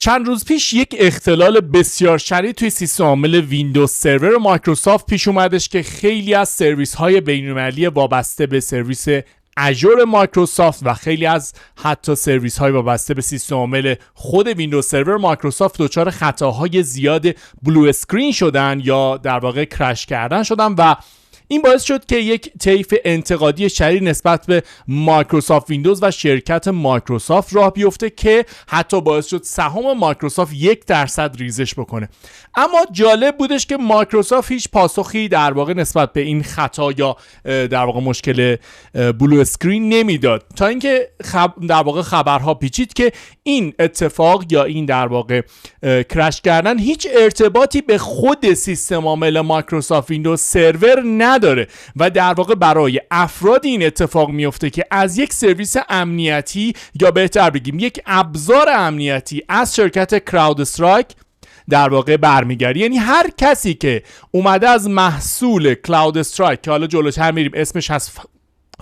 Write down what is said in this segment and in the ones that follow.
چند روز پیش یک اختلال بسیار شدید توی سیستم عامل ویندوز سرور مایکروسافت پیش اومدش که خیلی از سرویس های بین‌المللی وابسته به سرویس اژور مایکروسافت و خیلی از حتی سرویس های وابسته به سیستم عامل خود ویندوز سرور مایکروسافت دچار خطاهای زیاد بلو اسکرین شدن یا در واقع کرش کردن شدن و این باعث شد که یک طیف انتقادی شدید نسبت به مایکروسافت ویندوز و شرکت مایکروسافت راه بیفته که حتی باعث شد سهام مایکروسافت 1% ریزش بکنه. اما جالب بودش که مایکروسافت هیچ پاسخی در واقع نسبت به این خطا یا در واقع مشکل بلو اسکرین نمیداد تا اینکه در واقع خبرها پیچید که این اتفاق یا این در واقع کرش کردن هیچ ارتباطی به خود سیستم عامل مایکروسافت ویندوز سرور نداره و در واقع برای افراد این اتفاق میفته که از یک سرویس امنیتی یا بهتر بگیم یک ابزار امنیتی از شرکت کراود استرایک در واقع برمیگرده. یعنی هر کسی که اومده از محصول کلاود استرایک که حالا جلوتر میریم اسمش هست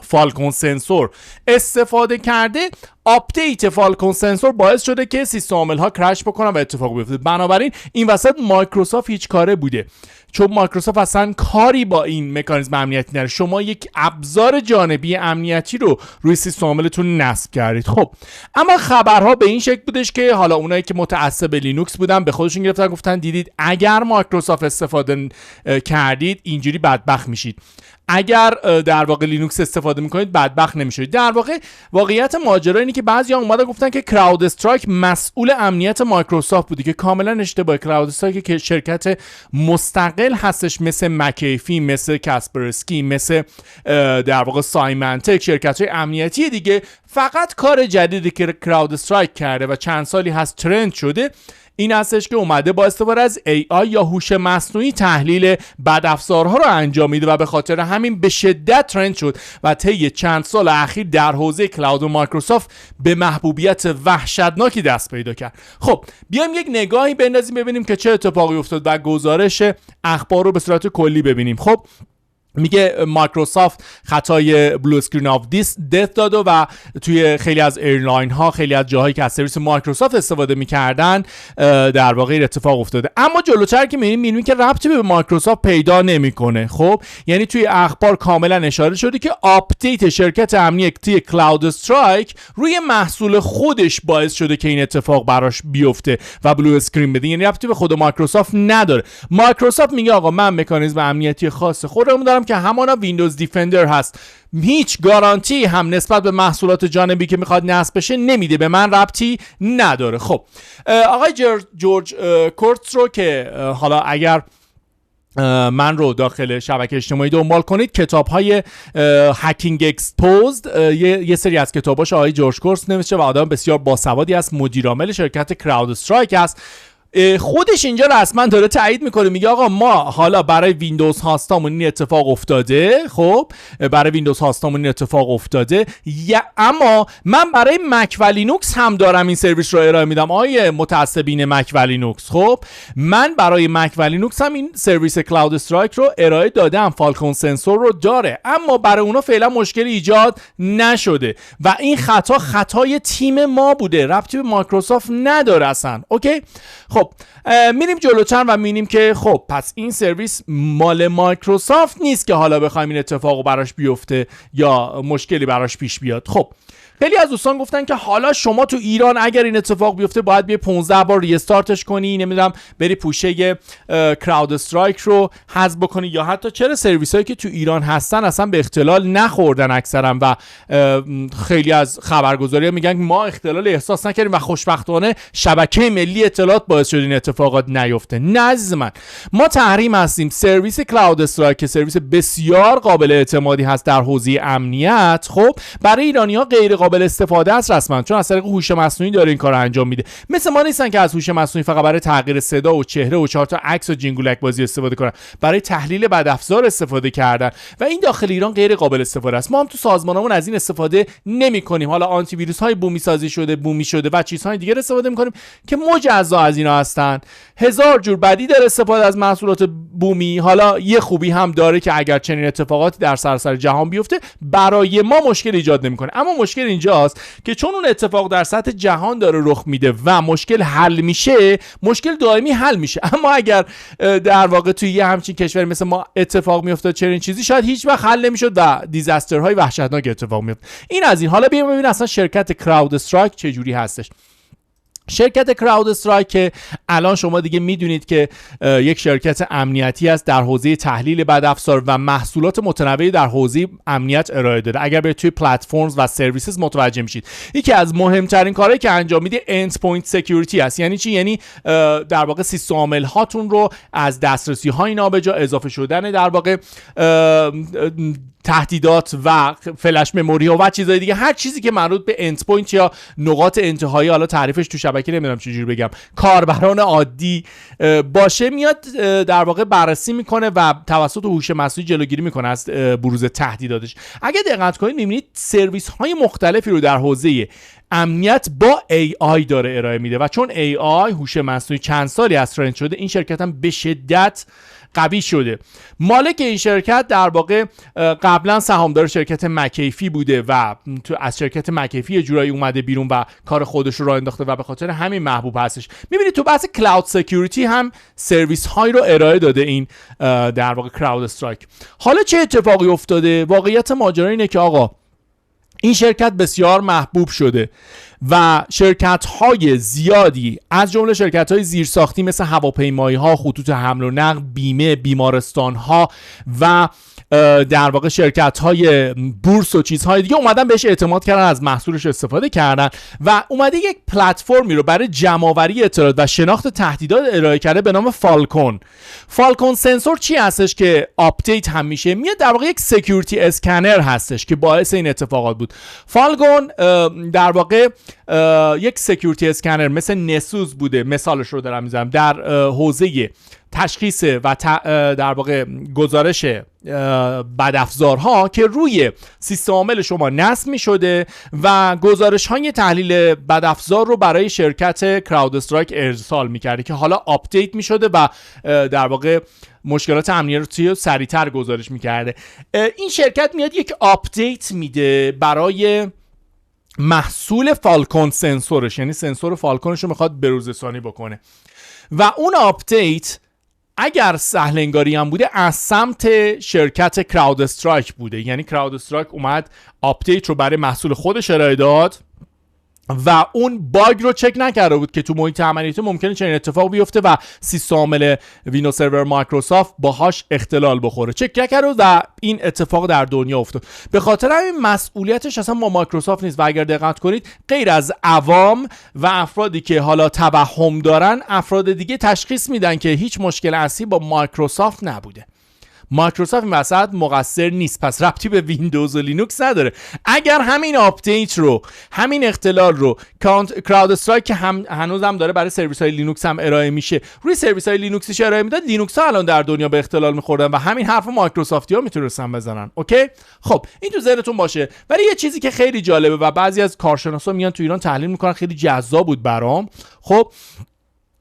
فالکون سنسور استفاده کرده، آپدیت فالکون سنسور باعث شده که سیستم عامل ها کرش بکنن و اتفاق بیفته. بنابراین این وسط مایکروسافت هیچ کاره بوده، چون مایکروسافت اصلا کاری با این مکانیزم امنیتی نداره. شما یک ابزار جانبی امنیتی رو روی سیستم عاملتون نصب کردید. خب اما خبرها به این شکل بودش که حالا اونایی که متعصب لینوکس بودن به خودشون گرفتن گفتن دیدید اگر مایکروسافت استفاده کردید اینجوری بدبخت میشید، اگر در واقع لینوکس استفاده میکنید بدبخت نمیشید. در واقع واقعیت ماجرا اینه که بعضیا اومدن گفتن که کراود استرایک مسئول امنیت مایکروسافت بوده که کاملا اشتباه. کراود استرایک که شرکت مستقل هستش مثل مکیفی، مثل کاسپرسکی، مثل در واقع سایمنتک، شرکت‌های امنیتی دیگه، فقط کار جدیدی که کراود استرایک کرده و چند سالی هست ترند شده این هستش که اومده با استفاده از AI یا هوش مصنوعی تحلیل بدافزارها رو انجام میده و به خاطر همین به شدت ترند شد و طی چند سال اخیر در حوزه کلاود و مایکروسافت به محبوبیت وحشتناکی دست پیدا کرد. خب بیایم یک نگاهی بندازیم ببینیم که چه اتفاقی افتاد و گزارش اخبار رو به صورت کلی ببینیم. خب میگه مایکروسافت خطای بلو اسکرین آف دث داد و توی خیلی از ایرلاین ها، خیلی از جاهایی که از سرویس مایکروسافت استفاده میکردن در واقع این اتفاق افتاده. اما جلوتر که میبینیم که ربطی به مایکروسافت پیدا نمیکنه. خب یعنی توی اخبار کاملا اشاره شده که آپدیت شرکت امنیتی کلاود استرایک روی محصول خودش باعث شده که این اتفاق براش بیفته و بلو اسکرین بده. یعنی ربطی به خود مایکروسافت نداره. مایکروسافت میگه آقا من مکانیزم امنیتی خاص خودم دارم که همانا ویندوز دیفندر هست، هیچ گارانتی هم نسبت به محصولات جانبی که میخواد نصب بشه نمیده، به من ربطی نداره. خب آقای جورج کورتز رو که حالا اگر من رو داخل شبکه اجتماعی دنبال کنید، کتاب‌های هکینگ اکسپوزد یه سری از کتاباش آقای جورج کورتز نوشته و آدم بسیار باسوادی است، مدیر عامل شرکت کراود استرایک است. خودش اینجا رسما داره تایید میکنه، میگه آقا ما حالا برای ویندوز هاستامون این اتفاق افتاده، خب برای ویندوز هاستامون این اتفاق افتاده، اما من برای مک و لینوکس هم دارم این سرویس رو ارائه میدم. آیه متعصبین مک و لینوکس، خب من برای مک و لینوکس هم این سرویس کلاود استرایک رو ارائه دادم، فالکون سنسور رو داره، اما برای اونا فعلا مشکلی ایجاد نشده و این خطای تیم ما بوده، ربطی به مایکروسافت نداره اصلا. اوکی، خب میریم جلوتر و میبینیم که خب پس این سرویس مال مایکروسافت نیست که حالا بخوایم این اتفاقو براش بیفته یا مشکلی براش پیش بیاد. خب خیلی از دوستان گفتن که حالا شما تو ایران اگر این اتفاق بیفته باید بیا 15 بار ریستارتش کنی، نمیدونم بری پوشه کراود استرایک رو حذف بکنی، یا حتی چرا سرویس هایی که تو ایران هستن اصلا به اختلال نخوردن اکثرا و خیلی از خبرگزاری‌ها میگن ما اختلال احساس نکردیم و خوشبختانه شبکه ملی اطلاعات باعث شد این اتفاقات نیفته. نه عزیز من، ما تحریم هستیم. سرویس کلاود استرایک که سرویس بسیار قابل اعتمادی هست در حوزه امنیت، خب برای ایرانی‌ها غیر قابل استفاده است رسما، چون از طریق هوش مصنوعی داره این کارو انجام میده. مثل ما نیستن که از هوش مصنوعی فقط برای تغییر صدا و چهره و 4 تا عکس و جینگولک بازی استفاده کنن، برای تحلیل بدافزار استفاده کردن و این داخل ایران غیر قابل استفاده است. ما هم تو سازمانمون از این استفاده نمی‌کنیم. حالا آنتی ویروس های بومی سازی شده و چیزهای دیگه استفاده می‌کنیم که مجزا از اینا هستن. هزار جور بدی داره استفاده از محصولات بومی. حالا یه خوبی هم داره که اگر چنین اتفاقاتی در سراسر جهان بیفته برای ما مشکل ایجاد نمی‌کنه، اما مشکل اینجاست که چون اون اتفاق در سطح جهان داره رخ میده و مشکل حل میشه، مشکل دائمی حل میشه. اما اگر در واقع توی یه همچین کشوری مثل ما اتفاق میافتاد چنین چیزی، شاید هیچ وقت حل نمیشد و دیزاسترهای وحشتناک اتفاق میافتاد. این از این. حالا بیایم ببینیم اصلا شرکت کراود استرایک چه جوری هستش. شرکت کراود استرایک که الان شما دیگه میدونید که یک شرکت امنیتی است در حوزه تحلیل بدافزار و محصولات متنوعی در حوزه امنیت ارائه داده. اگر برید توی پلتفرمز و سرویسز متوجه میشید یکی از مهمترین کارهایی که انجام میده اند پوینت سکیوریتی است. یعنی چی؟ یعنی در واقع سیستم عامل هاتون رو از دسترسی های نابجا، اضافه شدن در واقع تهدیدات و فلش مموری ها و چیزهای دیگه، هر چیزی که مربوط به اند پوینت یا نقاط انتهایی، حالا تعریفش تو شبکه نمیدونم چجوری بگم، کاربران عادی باشه، میاد در واقع بررسی میکنه و توسط هوش مصنوعی جلوگیری میکنه از بروز تهدیداتش. اگه دقت کنید میبینید سرویس های مختلفی رو در حوزه امنیت با AI داره ارائه میده و چون AI هوش مصنوعی چند سالی از ترند شده، این شرکت هم به شدت قوی شده. مالک این شرکت در واقع قبلا سهامدار شرکت مکیفی بوده و تو از شرکت مکیفی یه جورایی اومده بیرون و کار خودش رو راه انداخته و به خاطر همین محبوب هستش. میبینید تو بحث کلاود سکیوریتی هم سرویس هایی رو ارائه داده این در واقع کراود استرایک. حالا چه اتفاقی افتاده؟ واقعیت ماجرا اینه که آقا این شرکت بسیار محبوب شده و شرکت‌های زیادی از جمله شرکت‌های زیرساختی مثل هواپیمایی‌ها، خطوط حمل و نقل، بیمه، بیمارستان‌ها و در واقع شرکت‌های بورس و چیزهای دیگه اومدن بهش اعتماد کردن، از محصولش استفاده کردن و اومده یک پلتفرمی رو برای جمع‌آوری اطلاعات و شناخت تهدیدات ارائه کرده به نام فالکون. فالکون سنسور چی هستش که آپدیت هم میشه؟ میاد در واقع یک سکیوریتی اسکنر هستش که باعث این اتفاقات بود. فالکون در واقع یک سکیوریتی اسکنر مثل نسوز بوده، مثالش رو دارم میزنم، در حوزه تشخیص و در واقع گزارش بدافزارها که روی سیستم عامل شما نصب می شده و گزارش های تحلیل بدافزار رو برای شرکت کراود استرایک ارسال می کرده که حالا آپدیت می شده و در واقع مشکلات امنیتی رو سریعتر گزارش می کرده. این شرکت میاد یک آپدیت میده برای محصول فالکون سنسورش، یعنی سنسور فالکونش رو میخواد بروزرسانی بکنه و اون آپدیت اگر سهل انگاری هم بوده از سمت شرکت کراود استرایک بوده. یعنی کراود استرایک اومد آپدیت رو برای محصول خودش ارائه داد و اون باگ رو چک نکرده بود که تو محیط عملیاتی ممکنه چنین اتفاق بیفته و سیستم عامل ویندوز سرور مایکروسافت باهاش اختلال بخوره. چک نکرده و این اتفاق در دنیا افتاد. به خاطر همین مسئولیتش اصلا با مایکروسافت نیست و اگر دقت کنید غیر از عوام و افرادی که حالا توهم دارن، افراد دیگه تشخیص میدن که هیچ مشکل اصلی با مایکروسافت نبوده. مایکروسافت این وسط مقصر نیست، پس ربطی به ویندوز و لینوکس نداره. اگر همین آپدیت رو، همین اختلال رو کراود استرایک که هنوز هم داره برای سرویس های لینوکس هم ارائه میشه، روی سرویس های لینوکسش ارائه میداد، لینوکس ها الان در دنیا به اختلال میخوردن و همین حرف مایکروسافتی ها میتونستن بزنن. اوکی؟ خب این تو ذهنتون باشه. ولی یه چیزی که خیلی جالبه و بعضی از کارشناسا میان تو ایران تحلیل میکنن، خیلی جذاب بود برام. خب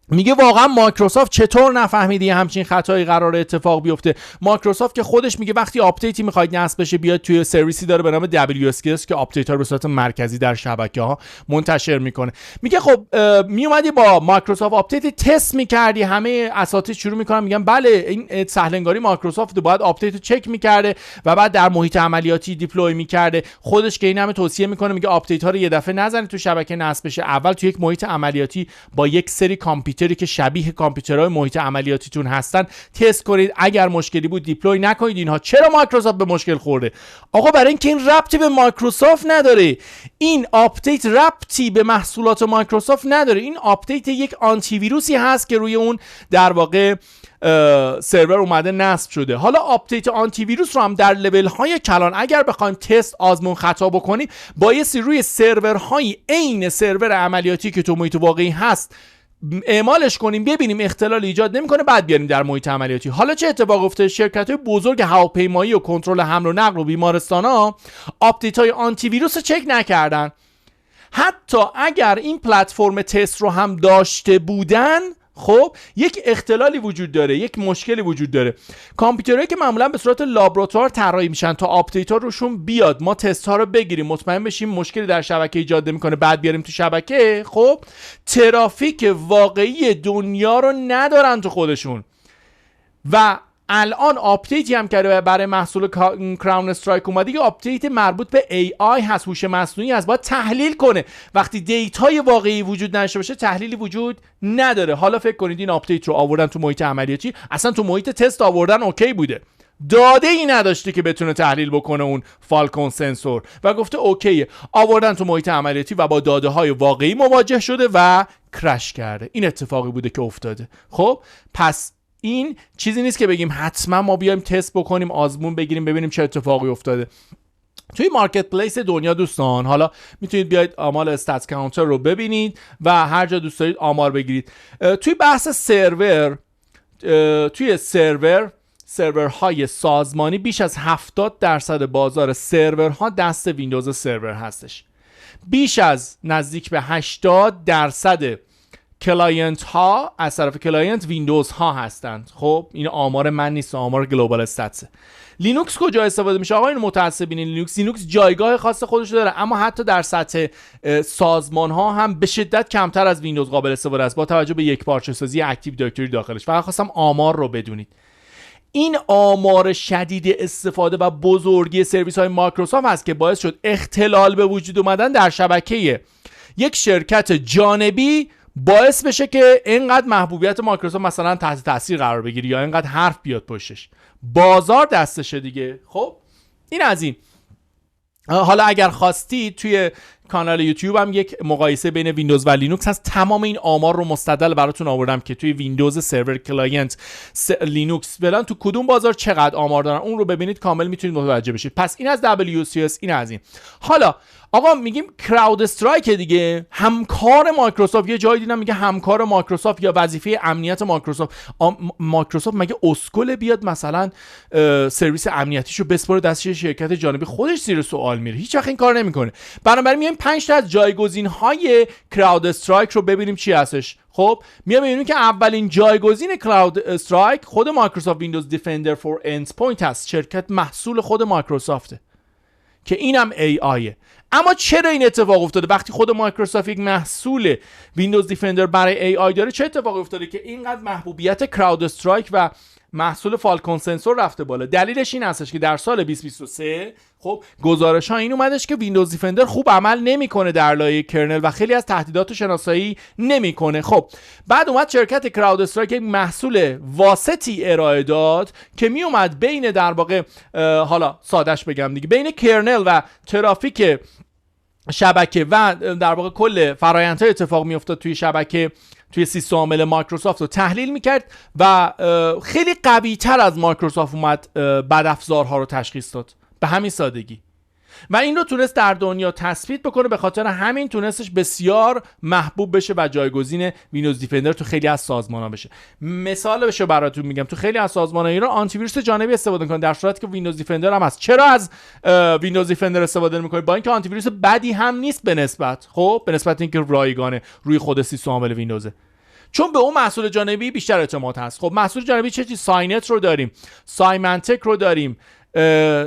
میگه واقعا مایکروسافت چطور نفهمیدی همچین خطایی قراره اتفاق بیفته؟ مایکروسافت که خودش میگه وقتی آپدیتی میخواید نصب بشه بیاد توی سرویسی داره به نام WSKS که آپدیت ها رو به صورت مرکزی در شبکه ها منتشر میکنه. میگه خب میومدی با مایکروسافت آپدیت تست میکردی، همه اساتید شروع میکنن میگن بله این سهل انگاری مایکروسافت باید آپدیت رو چک میکرده و بعد در محیط عملیاتی دیپلوی میکرده. خودش که این همه توصیه میکنه، میگه آپدیت ها رو یه دفعه نزنید تو شبکه نصب بشه، اول تو یک محیط عملیاتی با یک سری کامپیوتری که شبیه کامپیوترهای محیط عملیاتیتون هستن تست کنید، اگر مشکلی بود دیپلوی نکنید اینها. چرا مایکروسافت به مشکل خورده؟ آقا برای اینکه این ربطی به مایکروسافت نداره. این آپدیت ربطی به محصولات مایکروسافت نداره. این آپدیت یک آنتی ویروسی هست که روی اون در واقع سرور اومده نصب شده. حالا آپدیت آنتی ویروس رو هم در لول های کلان اگر بخوایم تست آزمون خطا بکنیم، بایستی روی سرورهای عین سرور عملیاتی که تو محیط واقعی هست اعمالش کنیم، ببینیم اختلال ایجاد نمیکنه، بعد بیاریم در محیط عملیاتی. حالا چه اتفاق افتاد؟ شرکت‌های بزرگ هواپیمایی و کنترل حمل و نقل و بیمارستان‌ها آپدیت‌های آنتی ویروس رو چک نکردن. حتی اگر این پلتفرم تست رو هم داشته بودن، خب یک اختلالی وجود داره، یک مشکلی وجود داره. کامپیوترهایی که معمولا به صورت لابراتوار طراحی میشن تا آپدیت ها روشون بیاد، ما تست ها رو بگیریم، مطمئن بشیم مشکلی در شبکه ایجاد نمیکنه، بعد بیاریم تو شبکه. خب ترافیک واقعی دنیا رو ندارن تو خودشون و الان آپدیتی هم که برای محصول کراون استرایک اومده، یه آپدیت مربوط به AI هست، هوش مصنوعی هست، باید تحلیل کنه. وقتی دیتای واقعی وجود نداشته باشه تحلیلی وجود نداره. حالا فکر کنید این آپدیت رو آوردن تو محیط عملیاتی، اصلا تو محیط تست آوردن اوکی بوده، داده ای نداشته که بتونه تحلیل بکنه اون فالکون سنسور و گفته اوکیه، آوردن تو محیط عملیاتی و با داده های واقعی مواجه شده و کرش کرده. این اتفاقی بوده که افتاده. خب پس این چیزی نیست که بگیم حتما ما بیایم تست بکنیم، آزمون بگیریم ببینیم چه اتفاقی افتاده. توی مارکت پلیس دنیا دوستان، حالا میتونید بیاید آمار استاتس کانتر رو ببینید و هر جا دوست دارید آمار بگیرید. توی بحث سرور، توی سرورهای سازمانی بیش از 70% بازار سرورها دست ویندوز سرور هستش. بیش از نزدیک به 80% کلاینت ها از طرف کلاینت ویندوز ها هستند. خب این آمار من نیست، آمار گلوبال استاتس. لینوکس کجا استفاده میشه؟ آقا این متعصبین لینوکس جایگاه خاص خودش داره، اما حتی در سطح سازمان ها هم به شدت کمتر از ویندوز قابل استفاده است با توجه به یک پارچه سازی اکتیو دایرکتوری داخلش. فقط خواستم آمار رو بدونید. این آمار شدید استفاده و بزرگی سرویس های مایکروسافت هست که باعث شد اختلال به وجود اومدن در شبکه یک شرکت جانبی باعث بشه که اینقدر محبوبیت مایکروسافت مثلا تحت تاثیر قرار بگیره یا اینقدر حرف بیاد پشتش. بازار دستشه دیگه. خب این از این. حالا اگر خواستید توی کانال یوتیوب هم یک مقایسه بین ویندوز و لینوکس هست، تمام این آمار رو مستدل براتون آوردم که توی ویندوز سرور کلاینت لینوکس فعلا تو کدوم بازار چقدر آمار دارن، اون رو ببینید کامل میتونید متوجه بشید. پس این از WCS، این از این. حالا آقا میگیم کراود استرایک دیگه، همکار مایکروسافت. یه جایی دیدم میگه همکار مایکروسافت یا وظیفه امنیت مایکروسافت. مایکروسافت مگه اسکل بیاد مثلا سرویس امنیتیشو بسپره دست شرکت جانبی؟ خودش زیر سوال میره، هیچ وقت این کار نمیکنه. بنابراین میایم 5 تا از جایگزین‌های کراود استرایک رو ببینیم چی هستش. خب میایم ببینیم که اولین جایگزین کراود استرایک خود مایکروسافت ویندوز دیفندر فور اند پوینت هست، شرکت محصول خود مایکروسافته که اینم AI. اما چرا این اتفاق افتاده؟ وقتی خود مایکروسافت یک محصول ویندوز دیفندر برای AI داره، چه اتفاقی افتاده که اینقدر محبوبیت کراود استرایک و محصول فالکون سنسور رفته بالا؟ دلیلش این هستش که در سال 2023 خب گزارش ها این اومدش که ویندوز دیفندر خوب عمل نمیکنه در لایه کرنل و خیلی از تهدیدات رو شناسایی نمیکنه. خب بعد اومد شرکت کراود استرایک یک محصول واسطی ارائه داد که می اومد بین در واقع حالا سادهش بگم دیگه، بین کرنل و ترافیک شبکه و در واقع کل فرآیندهای اتفاق میافتاد توی شبکه، توی سیستم عامل مایکروسافت رو تحلیل میکرد و خیلی قوی تر از مایکروسافت اومد بدافزارها رو تشخیص داد به همین سادگی و این رو تونست در دنیا تثبیت بکنه. به خاطر همین تونستش بسیار محبوب بشه و جایگزین ویندوز دیفندر تو خیلی از سازمان‌ها بشه. مثال بشه براتون میگم، تو خیلی از سازمان‌ها ایران آنتی ویروس جانبی استفاده می‌کنن در صورتی که ویندوز دیفندر هم هست. چرا از ویندوز دیفندر استفاده می‌کنید؟ با اینکه آنتی ویروس بدی هم نیست به نسبت اینکه رایگانه روی خود سیستم عامل ویندوزه، چون به اون محصول جانبی بیشتر اعتماد هست. خب محصول جانبی چه چیز؟ ساینت رو داریم، سایمنتک رو داریم،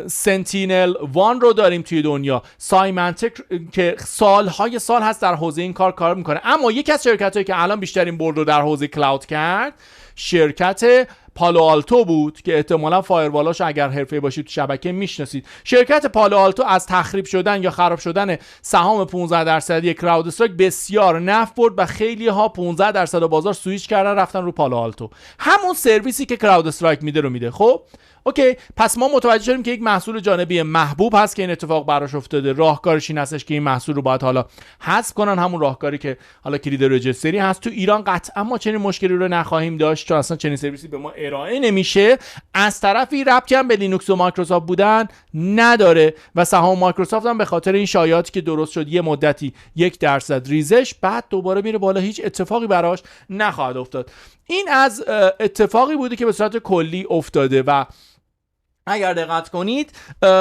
سنتینل وان رو داریم توی دنیا. سایمنتک که سالهای سال هست در حوزه این کار میکنه. اما یکی از شرکتایی که الان بیشترین برد رو در حوزه کلاود کرد شرکت پالو آلتو بود که احتمالاً فایروالاش اگر حرفه‌ای باشید تو شبکه میشناسید. شرکت پالو آلتو از تخریب شدن یا خراب شدن سهام 15% کراود استرایک بسیار نفع برد و خیلی ها 15% بازار سویچ کردن رفتن رو پالو آلتو، همون سرویسی که کراود استرایک میده رو میده. خب اوکی، پس ما متوجه شدیم که یک محصول جانبی محبوب هست که این اتفاق براش افتاده. راهکارش این هستش که این محصول رو باید حالا حذف کنن، همون راهکاری که حالا کلید رجستری هست. تو ایران قطعا ما چنین مشکلی رو نخواهیم داشت چون اصلا چنین سرویسی به ما ارائه نمیشه. از طرفی ربطی هم به لینوکس و مایکروسافت بودن نداره و سهام مایکروسافت هم به خاطر این شایعاتی که درست شد یه مدتی 1% ریزش، بعد دوباره میره بالا، هیچ اتفاقی براش نخواهد افتاد. این از اتفاقی بوده که به صورت کلی افتاده و اگر دقت کنید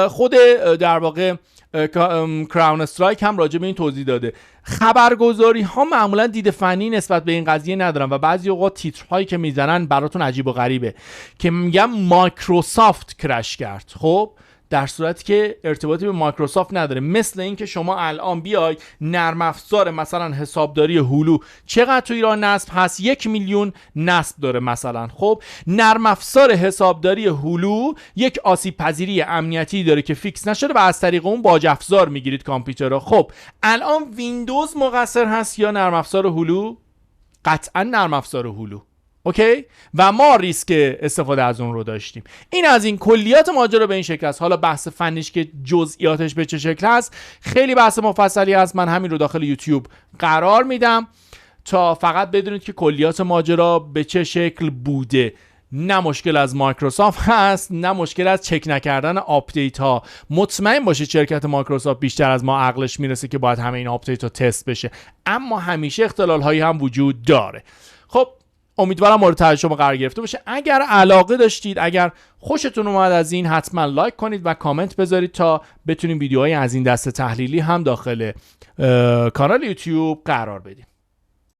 خود در واقع کراون استرایک هم راجع به این توضیح داده. خبرگزاری ها معمولا دید فنی نسبت به این قضیه ندارن و بعضی اوقات تیترهایی که میزنن براتون عجیب و غریبه که میگن مایکروسافت کرش کرد، خب در صورتی که ارتباطی به مایکروسافت نداره. مثل این که شما الان بیای نرم افزار مثلا حسابداری هولو چقدر تو ایران نصب هست، 1 میلیون نصب داره مثلا. خب نرم افزار حسابداری هولو یک آسیب پذیری امنیتی داره که فیکس نشده و از طریق اون باج افزار میگیرید کامپیوترها. خب الان ویندوز مقصر هست یا نرم افزار هولو؟ قطعا نرم افزار هولو. اوکی؟ و ما ریسک استفاده از اون رو داشتیم. این از این کلیات ماجرا به این شکل است. حالا بحث فنیش که جزئیاتش به چه شکل هست خیلی بحث مفصلی است، من همین رو داخل یوتیوب قرار میدم تا فقط بدونید که کلیات ماجرا به چه شکل بوده. نه مشکل از مایکروسافت هست، نه مشکل از چک نکردن آپدیت ها. مطمئن باشید شرکت مایکروسافت بیشتر از ما عقلش میرسه که باید همه این آپدیت ها تست بشه، اما همیشه اختلال هایی هم وجود داره. خب امیدوارم مورد توجه شما قرار گرفته باشه. اگر علاقه داشتید، اگر خوشتون اومد از این، حتما لایک کنید و کامنت بذارید تا بتونیم ویدیوهای از این دسته تحلیلی هم داخل کانال یوتیوب قرار بدیم.